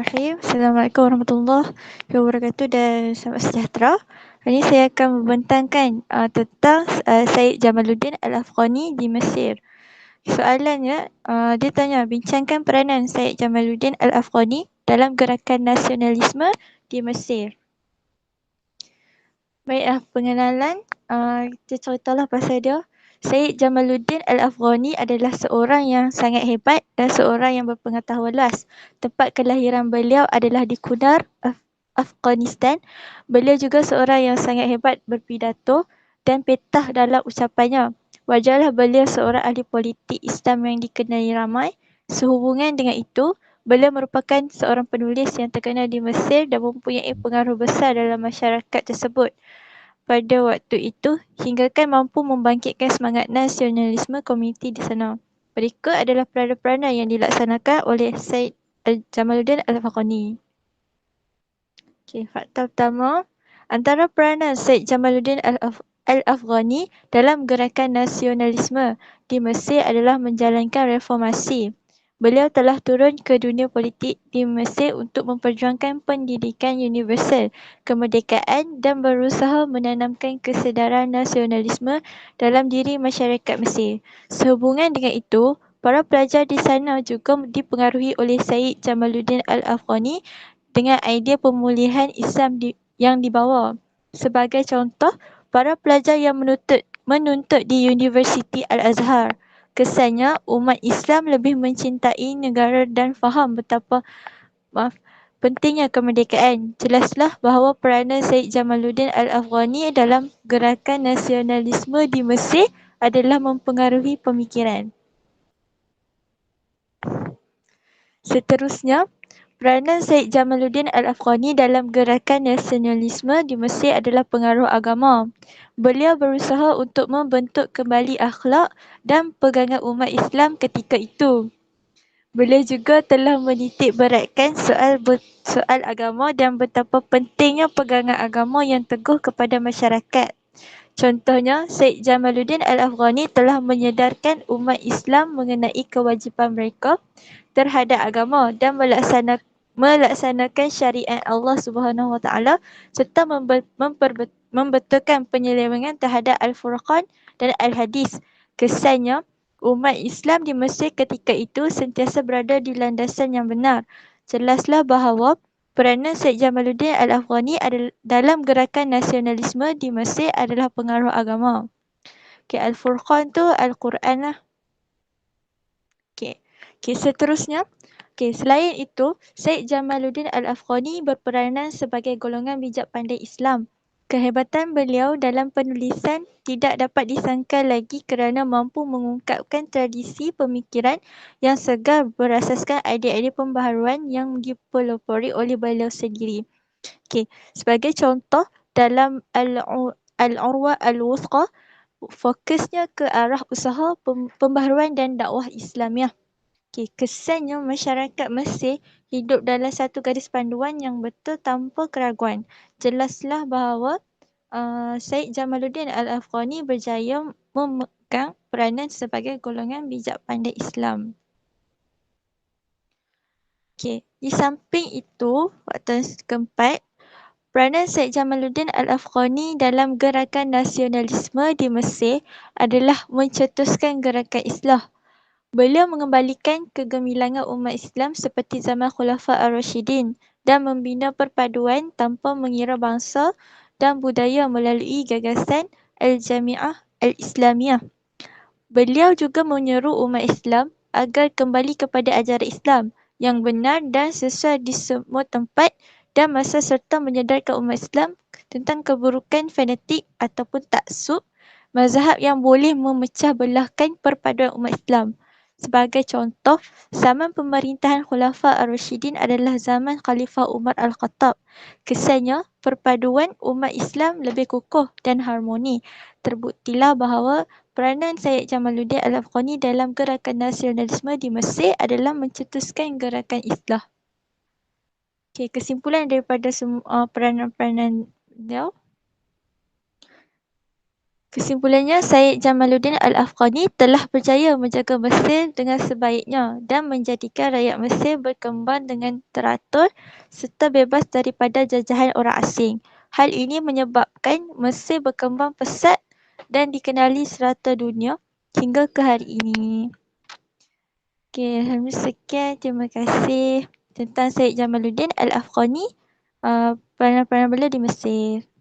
Bismillahirrahmanirrahim. Assalamualaikum warahmatullahi wabarakatuh dan selamat sejahtera. Hari ini saya akan membentangkan tentang Syed Jamaluddin Al-Afghani di Mesir. Soalannya, dia tanya, bincangkan peranan Syed Jamaluddin Al-Afghani dalam gerakan nasionalisme di Mesir. Baiklah, pengenalan, kita ceritalah pasal dia. Syed Jamaluddin Al-Afghani adalah seorang yang sangat hebat dan seorang yang berpengetahuan luas. Tempat kelahiran beliau adalah di Kunar, Afghanistan. Beliau juga seorang yang sangat hebat berpidato dan petah dalam ucapannya. Wajarlah beliau seorang ahli politik Islam yang dikenali ramai. Sehubungan dengan itu, beliau merupakan seorang penulis yang terkenal di Mesir dan mempunyai pengaruh besar dalam masyarakat tersebut pada waktu itu hinggakan mampu membangkitkan semangat nasionalisme komuniti di sana. Berikut adalah peranan-peranan yang dilaksanakan oleh Syed Jamaluddin Al-Afghani. Fakta pertama, antara peranan Syed Jamaluddin Al-Afghani dalam gerakan nasionalisme di Mesir adalah menjalankan reformasi. Beliau telah turun ke dunia politik di Mesir untuk memperjuangkan pendidikan universal, kemerdekaan dan berusaha menanamkan kesedaran nasionalisme dalam diri masyarakat Mesir. Sehubungan dengan itu, para pelajar di sana juga dipengaruhi oleh Syed Jamaluddin Al-Afghani dengan idea pemulihan Islam yang dibawa. Sebagai contoh, para pelajar yang menuntut di Universiti Al-Azhar. Kesannya, umat Islam lebih mencintai negara dan faham betapa pentingnya kemerdekaan. Jelaslah bahawa peranan Syed Jamaluddin Al-Afghani dalam gerakan nasionalisme di Mesir adalah mempengaruhi pemikiran. Seterusnya, peranan Syed Jamaluddin Al-Afghani dalam gerakan nasionalisme di Mesir adalah pengaruh agama. Beliau berusaha untuk membentuk kembali akhlak dan pegangan umat Islam ketika itu. Beliau juga telah menitik beratkan soal agama dan betapa pentingnya pegangan agama yang teguh kepada masyarakat. Contohnya, Syed Jamaluddin Al-Afghani telah menyedarkan umat Islam mengenai kewajipan mereka terhadap agama dan melaksanakan syariat Allah Subhanahu Wa Taala serta membetulkan penyelewengan terhadap Al-Furqan dan Al-Hadis. Kesannya, umat Islam di Mesir ketika itu sentiasa berada di landasan yang benar. Jelaslah bahawa peranan Syed Jamaluddin Al-Afghani dalam gerakan nasionalisme di Mesir adalah pengaruh agama. Al-Furqan tu Al-Quran lah. Seterusnya, selain itu, Syed Jamaluddin Al-Afghani berperanan sebagai golongan bijak pandai Islam. Kehebatan beliau dalam penulisan tidak dapat disangka lagi kerana mampu mengungkapkan tradisi pemikiran yang segar berasaskan idea-idea pembaharuan yang dipelopori oleh beliau sendiri. Sebagai contoh, dalam Al-Urwa Al-Wuthqa, fokusnya ke arah usaha pembaharuan dan dakwah Islamiah. Kesannya masyarakat Mesir hidup dalam satu garis panduan yang betul tanpa keraguan. Jelaslah bahawa Syed Jamaluddin Al-Afghani berjaya memegang peranan sebagai golongan bijak pandai Islam. Di samping itu, fakta keempat, peranan Syed Jamaluddin Al-Afghani dalam gerakan nasionalisme di Mesir adalah mencetuskan gerakan Islah. Beliau mengembalikan kegemilangan umat Islam seperti zaman Khulafa Ar-Rashidin dan membina perpaduan tanpa mengira bangsa dan budaya melalui gagasan Al-Jami'ah Al-Islamiyah. Beliau juga menyeru umat Islam agar kembali kepada ajaran Islam yang benar dan sesuai di semua tempat dan masa serta menyedarkan umat Islam tentang keburukan fanatik ataupun taksub mazhab yang boleh memecah belahkan perpaduan umat Islam. Sebagai contoh, zaman pemerintahan Khulafa Ar-Rashidin adalah zaman Khalifah Umar Al-Khattab. Kesannya, perpaduan umat Islam lebih kukuh dan harmoni. Terbuktilah bahawa peranan Syed Jamaluddin Al-Afghani dalam gerakan nasionalisme di Mesir adalah mencetuskan gerakan Islah. Kesimpulan daripada semua peranan-peranan beliau. Kesimpulannya, Syed Jamaluddin Al-Afghani telah berjaya menjaga Mesir dengan sebaiknya dan menjadikan rakyat Mesir berkembang dengan teratur serta bebas daripada jajahan orang asing. Hal ini menyebabkan Mesir berkembang pesat dan dikenali serata dunia hingga ke hari ini. Okey, alhamdulillah sekian. Terima kasih tentang Syed Jamaluddin Al-Afghani, peranan-peranan beliau di Mesir.